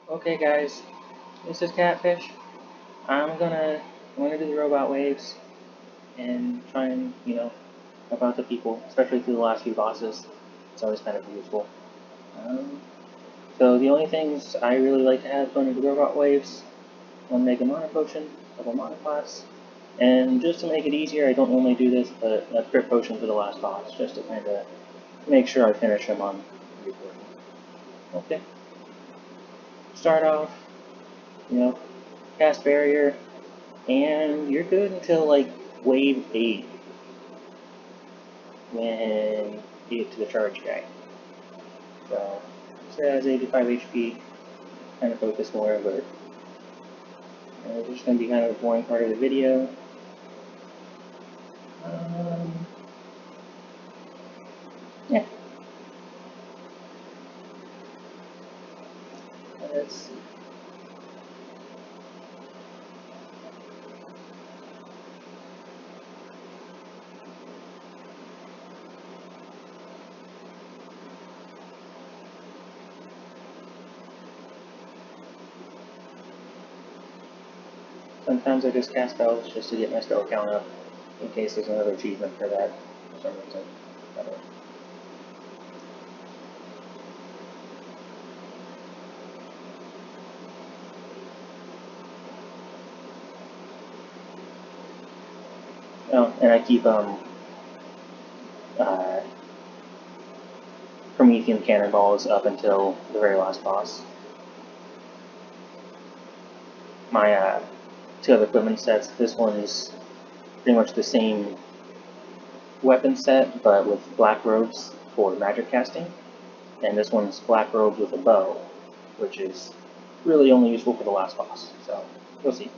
Okay, guys, this is Catfish. I'm gonna I'm gonna do the robot waves and try and help out the people, especially through the last few bosses. It's always kind of useful. Um, so the only things I really like to have going into the robot waves: one Mega Mana Potion, a couple Mana Pots, and just to make it easier, I don't normally do this, but a Crit Potion for the last boss, just to kind of make sure I finish him on every portion. Okay, start off, you know, cast Barrier, and you're good until like wave 8 when you get to the charge guy. So, it has 85 HP, kind of focus more, but it's just going to be kind of a boring part of the video. Um, yeah, let's see. Sometimes I just cast spells just to get my spell count up, in case there's another achievement for that for some reason. Oh, and I keep uh, Promethean cannonballs up until the very last boss. My two other equipment sets. This one's pretty much the same weapon set, but with black robes for magic casting. And this one's black robes with a bow, which is really only useful for the last boss. So, we'll see.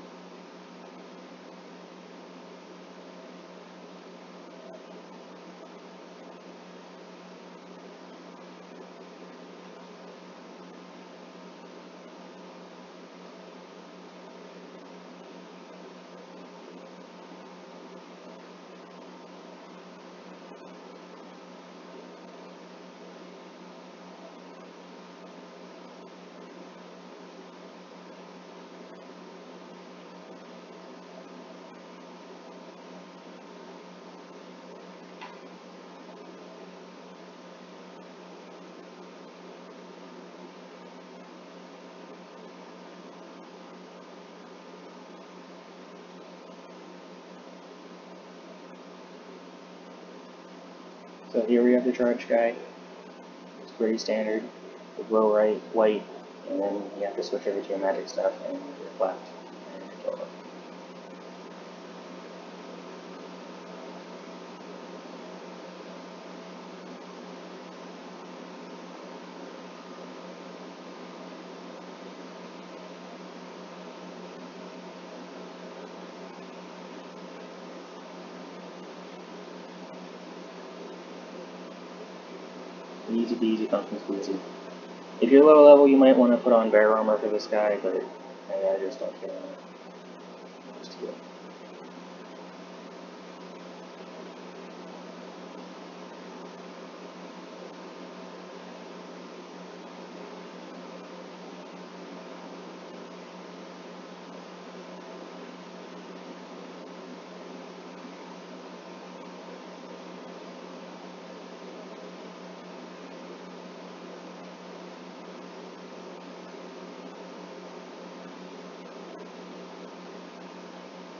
So here we have the charge guy. It's pretty standard. The glow right, white, and then you have to switch over to your magic stuff and reflect and kill them. Easy peasy, pumpkin squeezy. If you're low level, you might want to put on bear armor for this guy, but I just don't care. Just heal.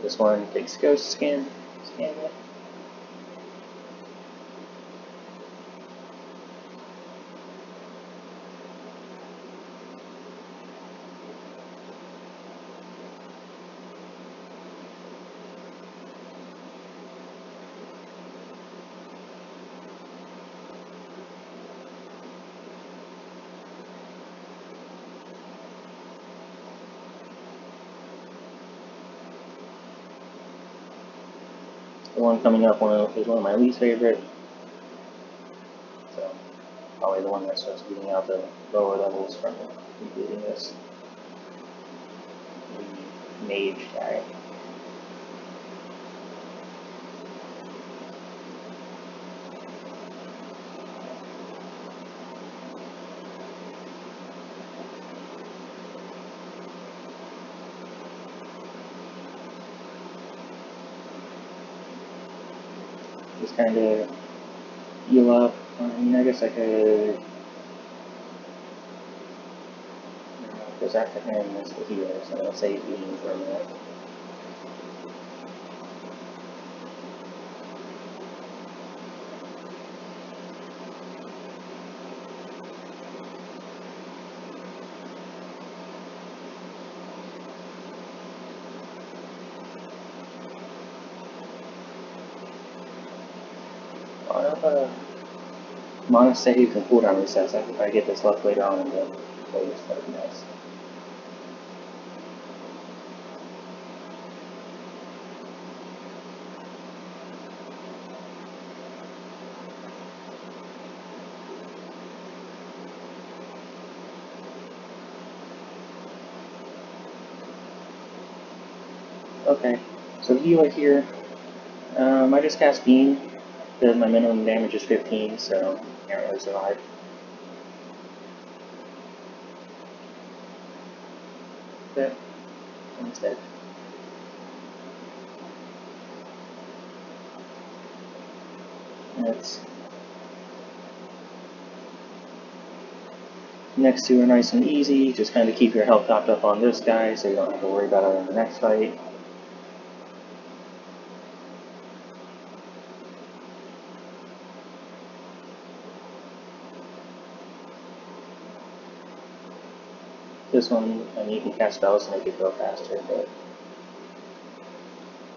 This one takes ghost skin. Scan it. The one coming up is one of my least favorite. So probably the one that starts beating out the lower levels from completing this. The mage guy. just kind of heal up. I mean, I guess I could goes after him as the healer, so I'll save Bean for a minute. I have a mana save and cooldown resets. If I get this left later on in the phase, that'd be nice. Okay, so healer here. I just cast Beam, because my minimum damage is 15, so I can't really survive. Okay, one's dead. Next two are nice and easy. Just kind of keep your health topped up on this guy, so you don't have to worry about it in the next fight. This one, I mean, you can cast spells to make it go faster, but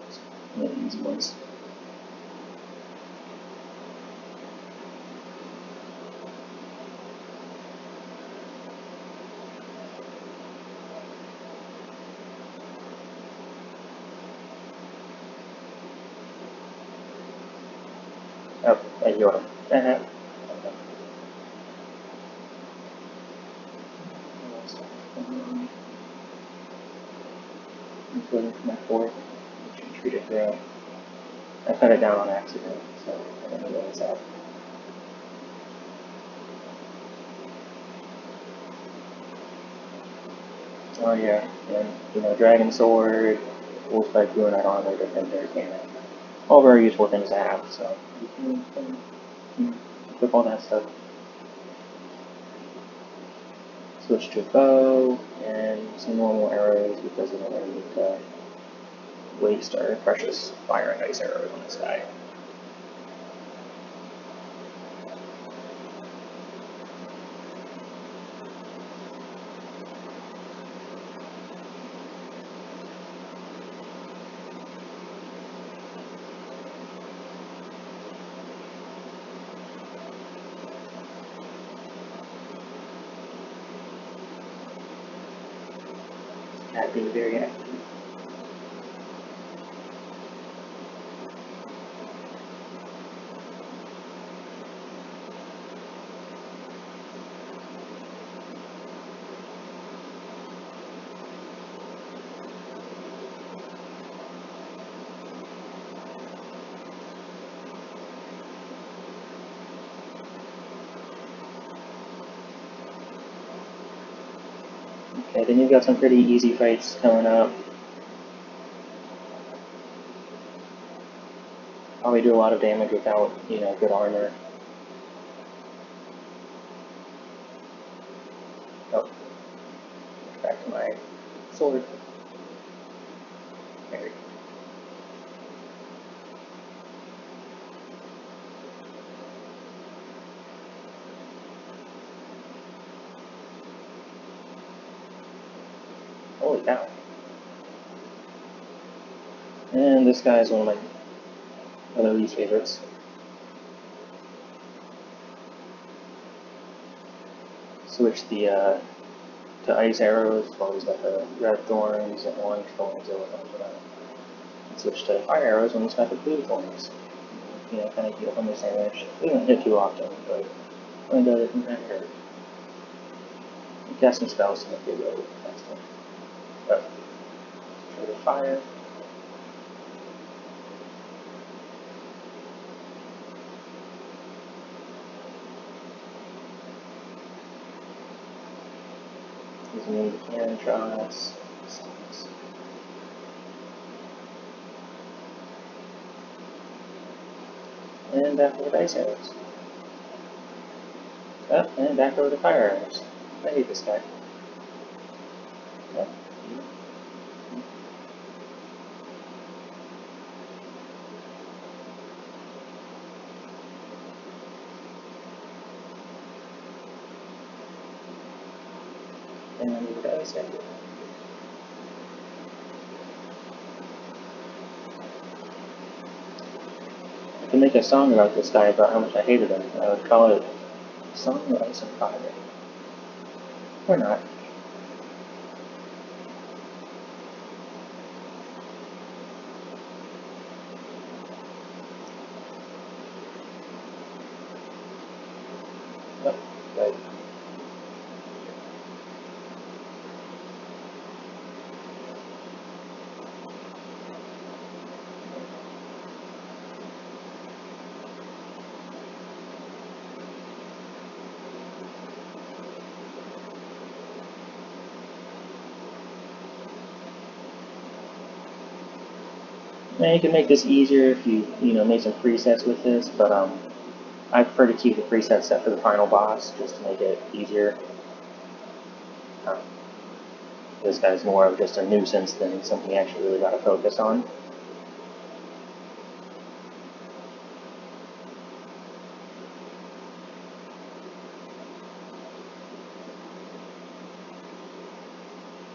it's one of the easy ones. Oh, I healed him. I'm waiting for my fourth, which I treated through. I cut it down on accident, so I don't know what it's at. Oh yeah, and Dragon Sword, Wolfspike Blue Knight Armor, Defender, Cannon. All very useful things to have, so you can equip all that stuff. Switch to bow, and some normal arrows because we don't really need to waste our precious fire and ice arrows on this guy. That being very active. Okay, then you've got some pretty easy fights coming up. Probably do a lot of damage without, good armor. Oh, back to my sword. There we go. Holy cow. And this guy is one of my other least favorites. Switch the to ice arrows, while he's got the red thorns and orange thorns, yellow thorns, whatever. And switch to fire arrows when he's got the blue thorns. Kind of heal from his damage. He doesn't hit too often, but when he does, it can kind of hurt. And casting spells to make it really faster. But, try the fire. Using the cannon shots. And back over dice arrows. Up, and back over to fire arrows. I hate this guy. Yep. And then over dice arrows. I could make a song about this guy, about how much I hated him. I would call it Song of Ice and Fire. Or not. Yep, right. Now you can make this easier if you make some presets with this, but I prefer to keep the preset set for the final boss just to make it easier. Um, this guy's more of just a nuisance than something you actually really got to focus on.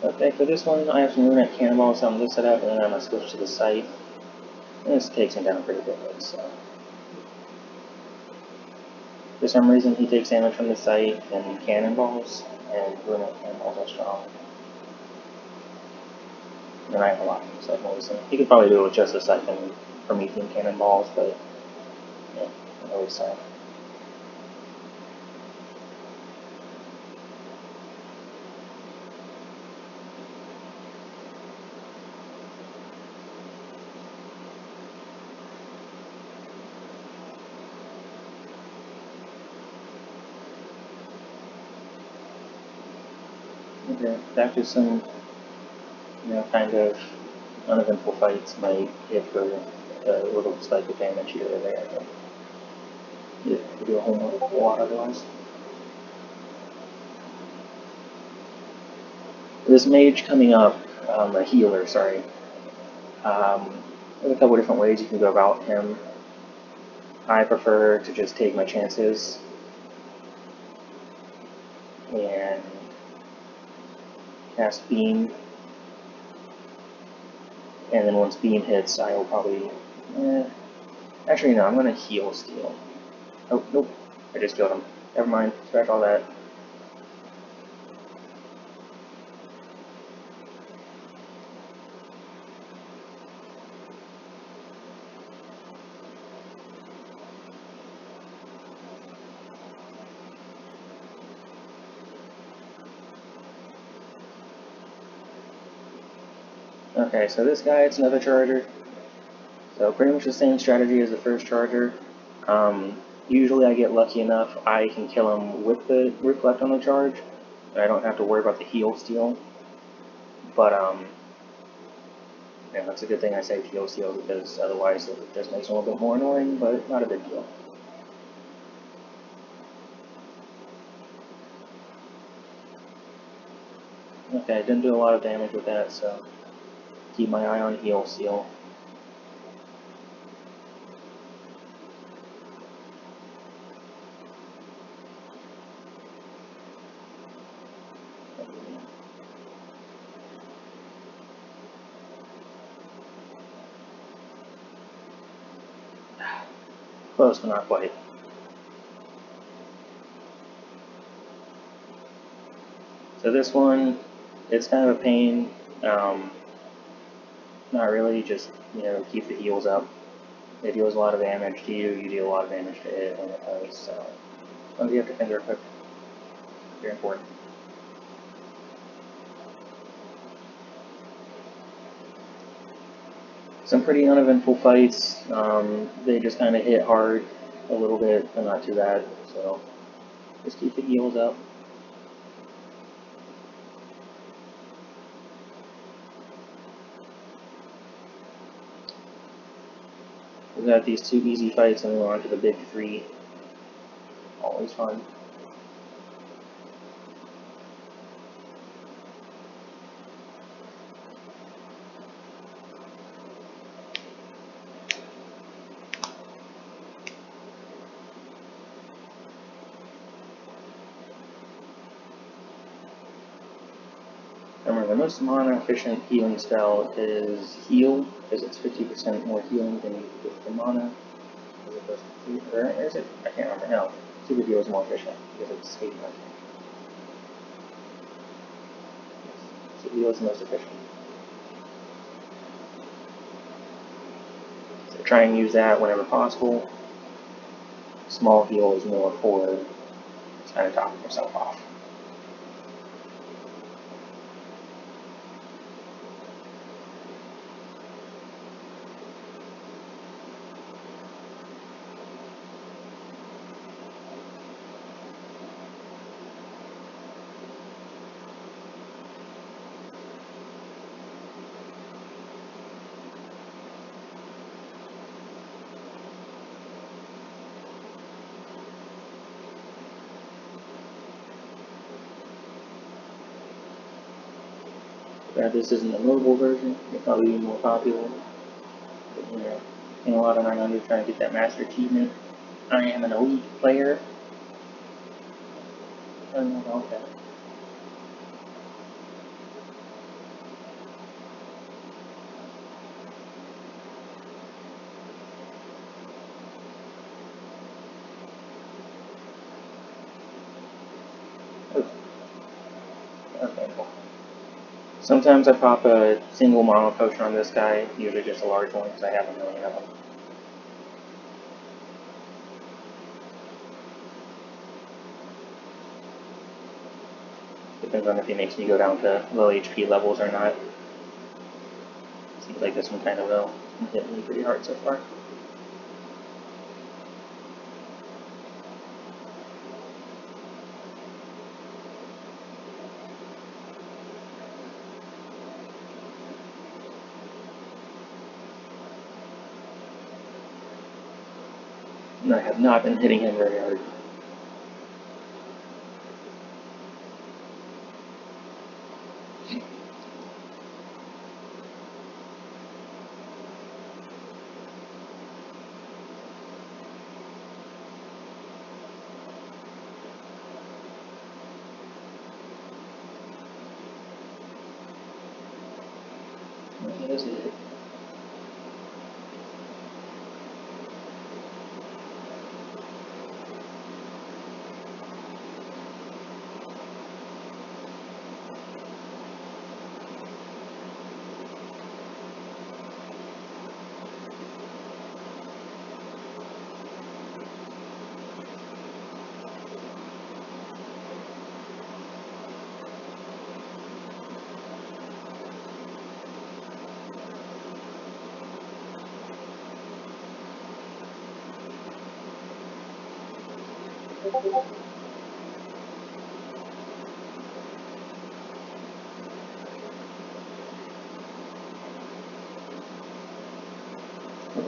Okay, for this one, I have some Runette Cannonballs, so I'm going to set up, and then I'm going to switch to the Scythe. And this takes him down pretty quickly, so. For some reason, he takes damage from the Scythe and Cannonballs, and Runette Cannonballs are strong. And I have a lot of Scythe moves. He could probably do it with just the Scythe and Promethean Cannonballs, but yeah, I'm always sad. Okay, back to some, kind of uneventful fights. Might hit for a little spike of damage here or there, but you do a whole lot otherwise. This mage coming up, a healer, sorry. There's a couple different ways you can go about him. I prefer to just take my chances and cast Beam, and then once Beam hits, I will probably. Actually, no, I'm going to Heal Steel. Oh, nope, I just killed him. Never mind, scratch all that. Okay, so this guy, it's another charger. So pretty much the same strategy as the first charger. Usually I get lucky enough, I can kill him with the Reflect on the charge. I don't have to worry about the Heal Steel. But, yeah, that's a good thing I saved Heal Steel, because otherwise it just makes it a little bit more annoying, but not a big deal. Okay, I didn't do a lot of damage with that, so keep my eye on Heal Steel. Close, but not quite. So this one, it's kind of a pain. Not really, just, keep the heals up. It deals a lot of damage to you, you deal a lot of damage to it when it does, so. As long as you have to finger equip, very important. Some pretty uneventful fights. They just kind of hit hard a little bit, but not too bad, so just keep the heals up. We got these 2 easy fights and we're on to the big 3. Always fun. Remember, the most mana efficient healing spell is Heal, because it's 50% more healing than you get the mana. As opposed to, or is it? I can't remember. No, Super Heal is more efficient because it's escape, I think. Super Heal is the most efficient. So try and use that whenever possible. Small Heal is more for kind of topping yourself off. Glad this isn't a mobile version. It'll probably be more popular. But, you know, in a lot of 900 trying to get that master achievement. I am an elite player. I don't know about that. Okay, cool. Sometimes I pop a single mana potion on this guy, usually just a large one because I have a million of them. Depends on if he makes me go down to low HP levels or not. Seems like this one kind of will. It's been hitting me pretty hard so far. And I have not been hitting him very hard. What is it?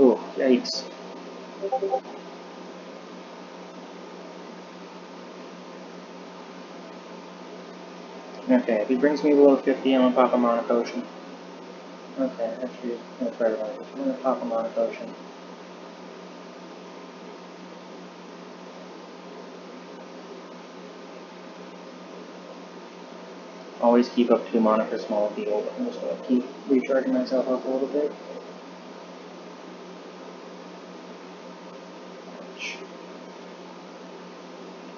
Oh, yikes. Okay, if he brings me below 50, I'm gonna pop a mana potion. Okay, actually, that's better than this. I'm gonna pop a mana potion. Always keep up 2 mana for small heal, but I'm just gonna keep recharging myself up a little bit.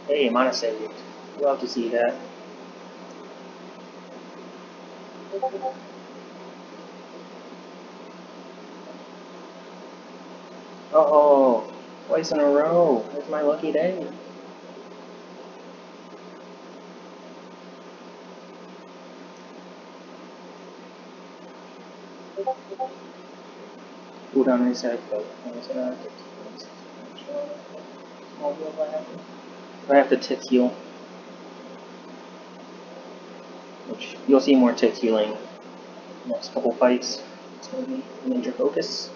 Hey, mana saved. Love to see that. Oh, twice in a row. It's my lucky day. Cooldown reset, but small heal if I have to tick heal. Which you'll see more tick healing next couple fights. It's going to be a major focus.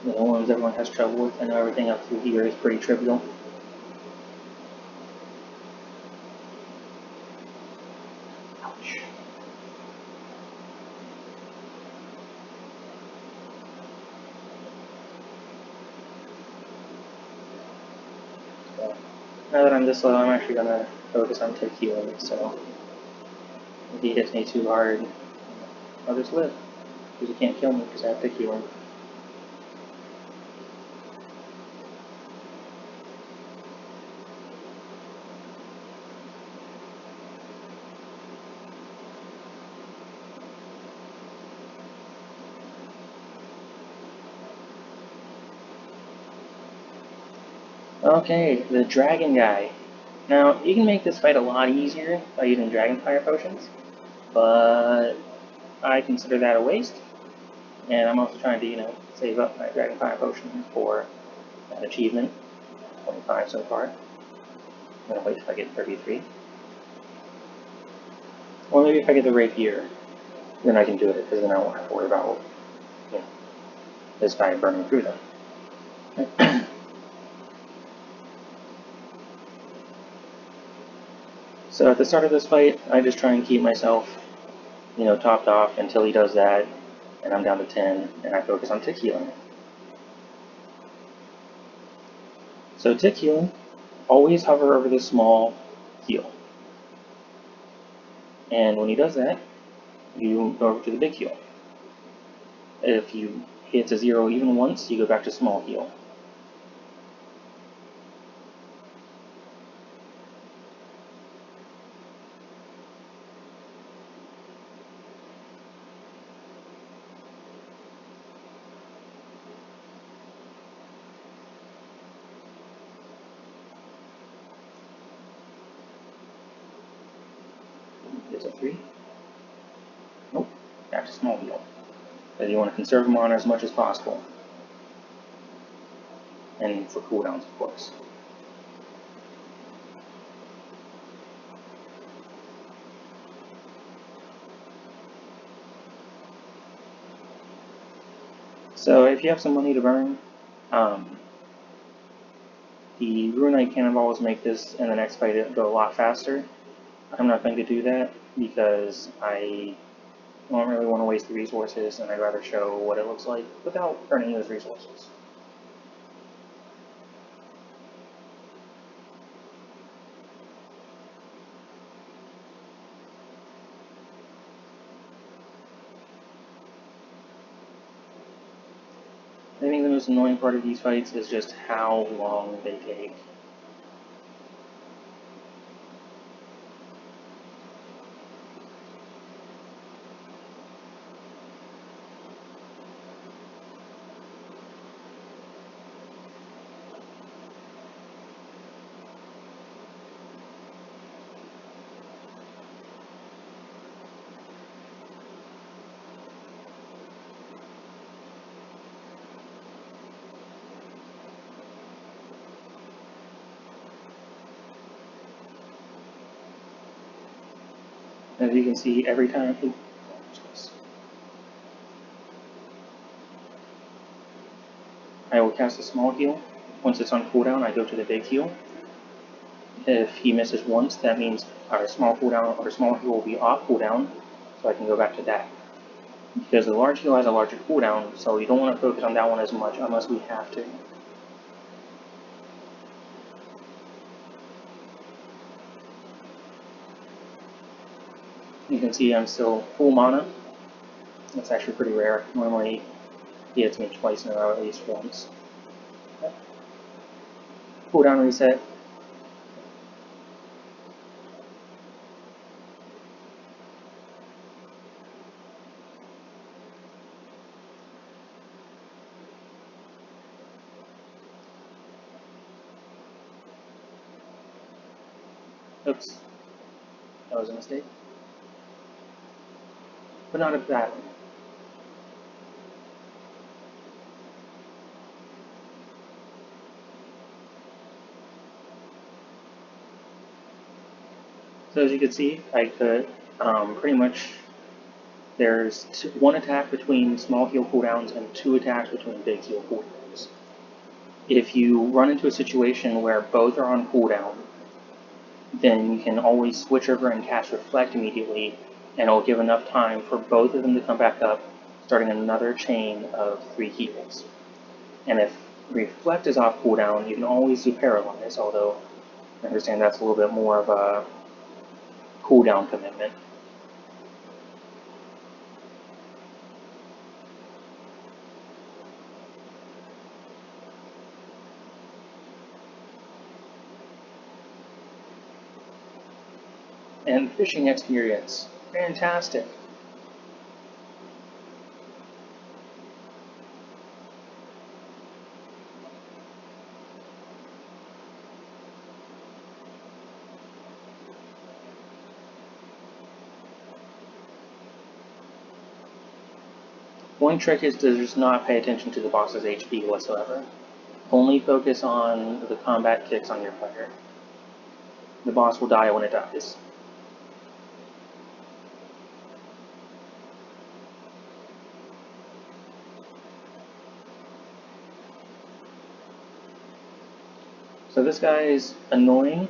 The ones everyone has trouble with. I know everything up through here is pretty trivial. Ouch. So, now that I'm this low, I'm actually gonna focus on tick healing, so if he hits me too hard, I'll just live. Because he can't kill me because I have tick healing. Okay, the dragon guy. Now, you can make this fight a lot easier by using dragon fire potions, but I consider that a waste, and I'm also trying to, save up my dragon fire potion for that achievement. 25 so far. I'm gonna wait till I get 33. Or maybe if I get the rapier, then I can do it, because then I won't have to worry about, this guy burning through them. So at the start of this fight, I just try and keep myself, topped off until he does that, and I'm down to 10, and I focus on tick healing. So tick healing, always hover over this small heal. And when he does that, you go over to the big heal. If you hit to 0 even once, you go back to small heal. It's a 3. Nope, back to small heal. Because you want to conserve mana as much as possible. And for cooldowns, of course. So if you have some money to burn, the Runite Cannonballs make this and the next fight go a lot faster. I'm not going to do that because I don't really want to waste the resources, and I'd rather show what it looks like without burning those resources. I think the most annoying part of these fights is just how long they take. As you can see, every time I will cast a small heal. Once it's on cooldown, I go to the big heal. If he misses once, that means our small cooldown or small heal will be off cooldown, so I can go back to that. Because the large heal has a larger cooldown, so you don't want to focus on that one as much unless we have to. You can see I'm still full mana. That's actually pretty rare. Normally he hits me twice in a row, at least once. Cooldown reset. Oops. That was a mistake. But not a bad one. So as you can see, I could pretty much There's one attack between small heal cooldowns and 2 attacks between big heal cooldowns. If you run into a situation where both are on cooldown, then you can always switch over and cast Reflect immediately, and it'll give enough time for both of them to come back up, starting another chain of 3 heals. And if Reflect is off cooldown, you can always do Paralyze, although I understand that's a little bit more of a cooldown commitment. And fishing experience, fantastic. One trick is to just not pay attention to the boss's HP whatsoever. Only focus on the combat kicks on your player. The boss will die when it dies. So this guy is annoying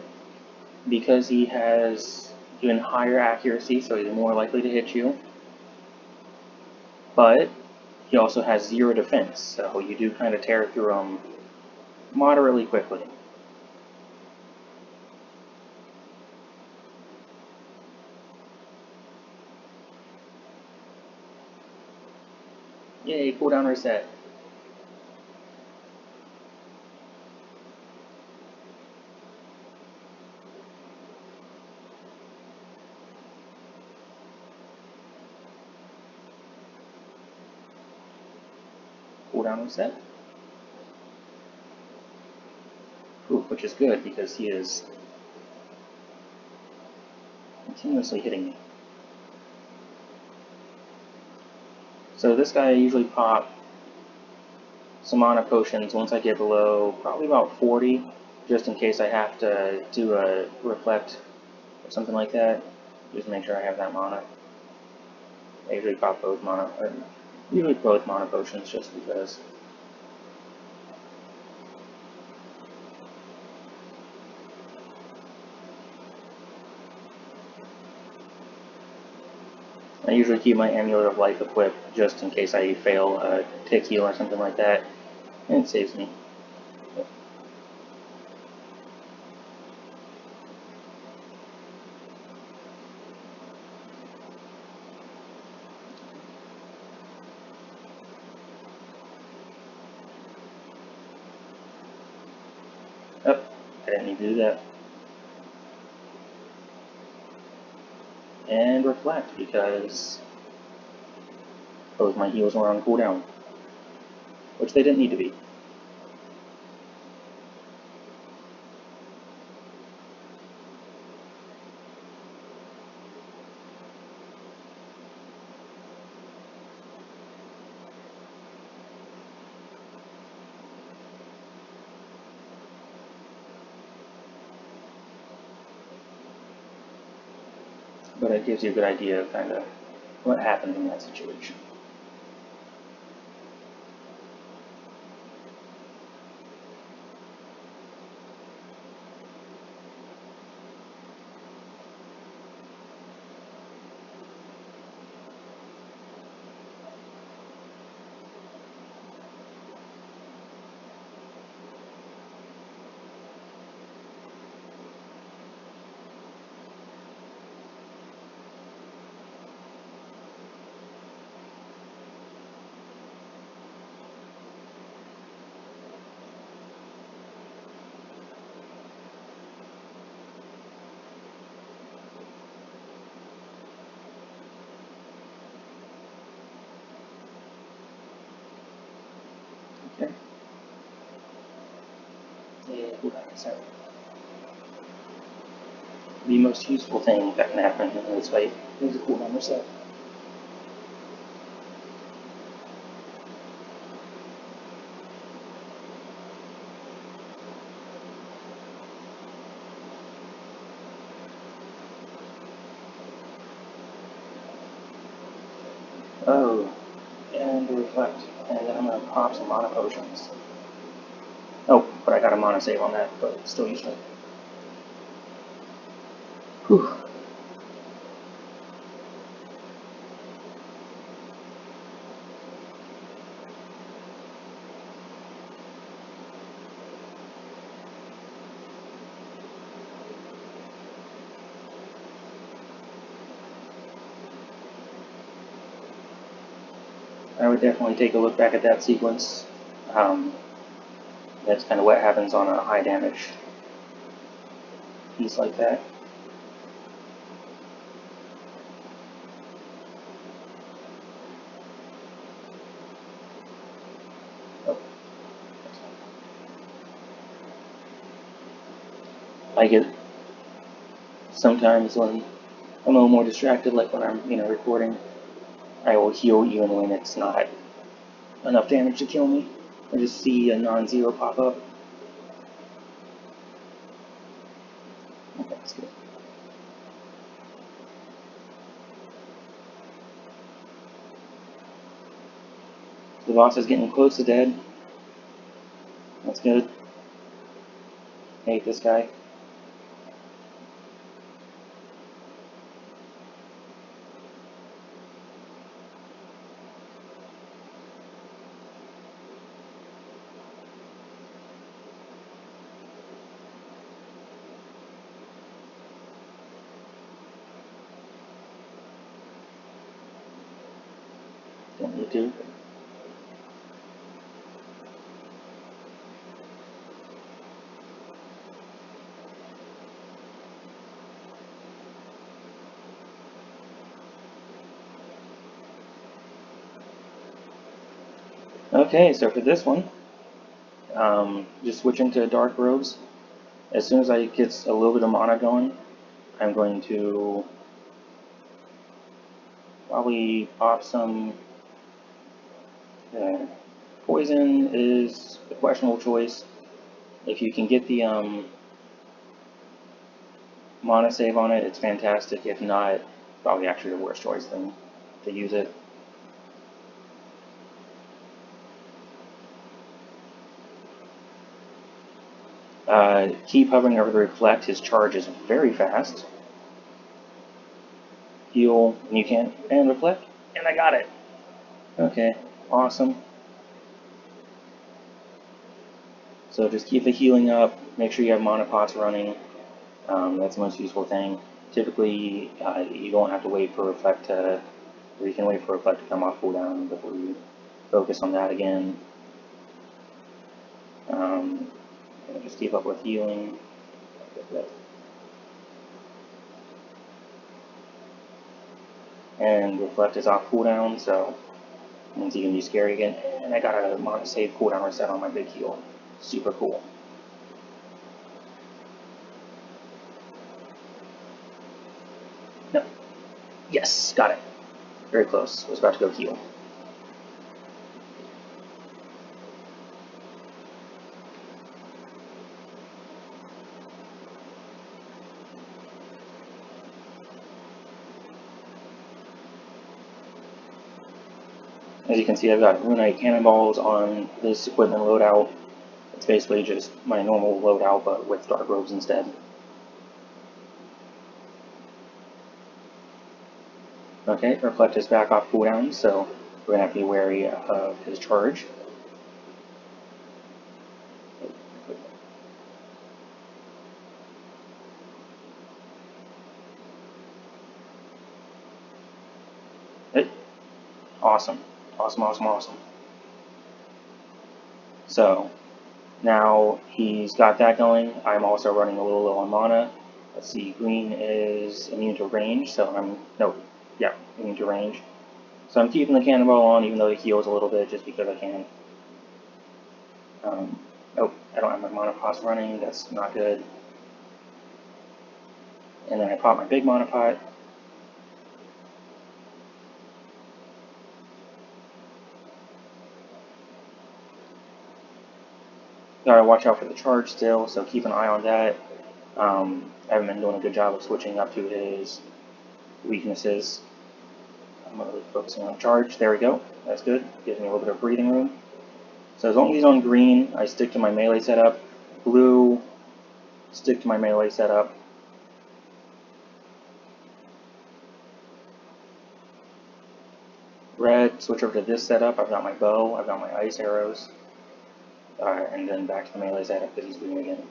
because he has even higher accuracy, so he's more likely to hit you. But he also has 0 defense, so you do kind of tear through him moderately quickly. Yay, cooldown reset. Cooldown reset. Ooh, which is good because he is continuously hitting me. So this guy I usually pop some mana potions once I get below probably about 40, just in case I have to do a reflect or something like that. Just to make sure I have that mana. I usually pop both mana potions just because. I usually keep my Amulet of Life equipped just in case I fail a tick heal or something like that, and it saves me. Oh, I didn't need to do that. And reflect because both my heals were on cooldown, which they didn't need to be. But it gives you a good idea of kind of what happened in that situation. Okay. Sorry. The most useful thing that can happen in this fight is a cooldown reset. Oh, and reflect. And then I'm gonna pop some mana potions. Oh, but I got a mana save on that, but it's still useful. Whew. I would definitely take a look back at that sequence. Um, that's kind of what happens on a high damage piece like that. Oh, I get sometimes when I'm a little more distracted, like when I'm recording, I will heal even when it's not enough damage to kill me. I just see a non-zero pop up. Okay, that's good. The boss is getting close to dead. That's good. I hate this guy. Don't need to. Okay, so for this one, just switching to dark robes. As soon as I get a little bit of mana going, I'm going to probably pop some. Poison is a questionable choice. If you can get the mana save on it, it's fantastic. If not, probably actually the worst choice than to use it. Keep hovering over the reflect. His charge is very fast. Heal, and you can, and reflect, and I got it. Okay, awesome. So just keep the healing up. Make sure you have mana pots running. That's the most useful thing. Typically, you don't have to wait for reflect to, or you can wait for reflect to come off cooldown before you focus on that again. Just keep up with healing. And reflect is off cooldown, so it means you can be scary again. And I got a mana save cooldown reset on my big heal. Super cool. No. Yes, got it. Very close. I was about to go heal. As you can see, I've got Runite Cannonballs on this equipment loadout. It's basically just my normal loadout, but with Dark Robes instead. Okay, Reflect is back off cooldown, so we're going to have to be wary of his charge. Awesome. Awesome, awesome, awesome. So, now he's got that going. I'm also running a little low on mana. Let's see, green is immune to range, so immune to range. So I'm keeping the cannonball on, even though it heals a little bit, just because I can. Oh, I don't have my mana pots running, that's not good. And then I pop my big mana pot. Gotta watch out for the charge still, so keep an eye on that. I haven't been doing a good job of switching up to his weaknesses. I'm really focusing on charge. There we go. That's good. Gives me a little bit of breathing room. So as long as he's on green, I stick to my melee setup. Blue, stick to my melee setup. Red, switch over to this setup. I've got my bow, I've got my ice arrows. And then back to the melee setup because he's green again.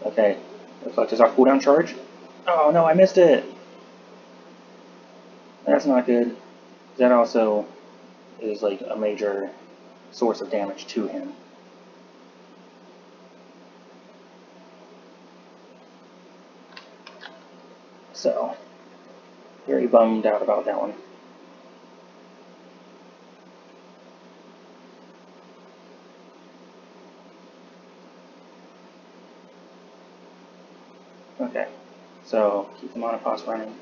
Okay, reflect is our cooldown charge. Oh no, I missed it! That's not good. That also is like a major source of damage to him. So, very bummed out about that one. Okay, so keep the monopods running.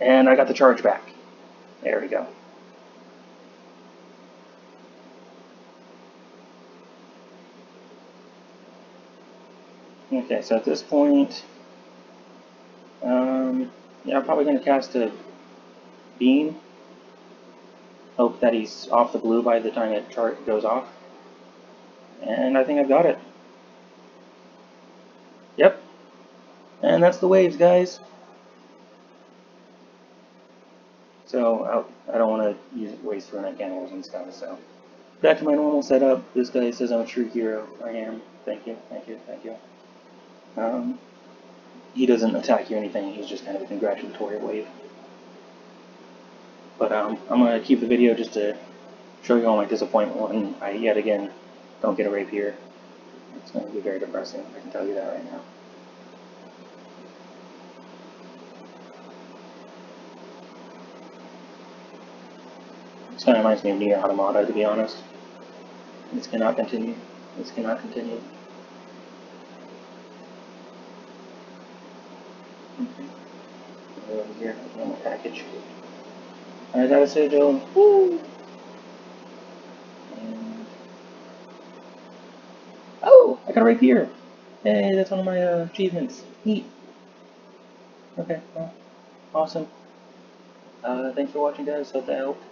And I got the charge back. There we go. Okay, so at this point, yeah, I'm probably going to cast a beam. Hope that he's off the blue by the time it goes off. And I think I've got it. Yep. And that's the waves, guys. So I don't want to waste running cannibals and stuff, so. Back to my normal setup. This guy says I'm a true hero. I am. Thank you, thank you, thank you. He doesn't attack you or anything, he's just kind of a congratulatory wave. But I'm going to keep the video just to show you all my disappointment when I, yet again, don't get a rapier. It's going to be very depressing, I can tell you that right now. This kind of reminds me of Nier Automata, to be honest. This cannot continue. This cannot continue. Okay. Go over here, open my package. I got a sigil. Woo! And... oh! I got a rapier! Hey, that's one of my achievements. Neat. Okay, well, awesome. Thanks for watching, guys. Hope that helped.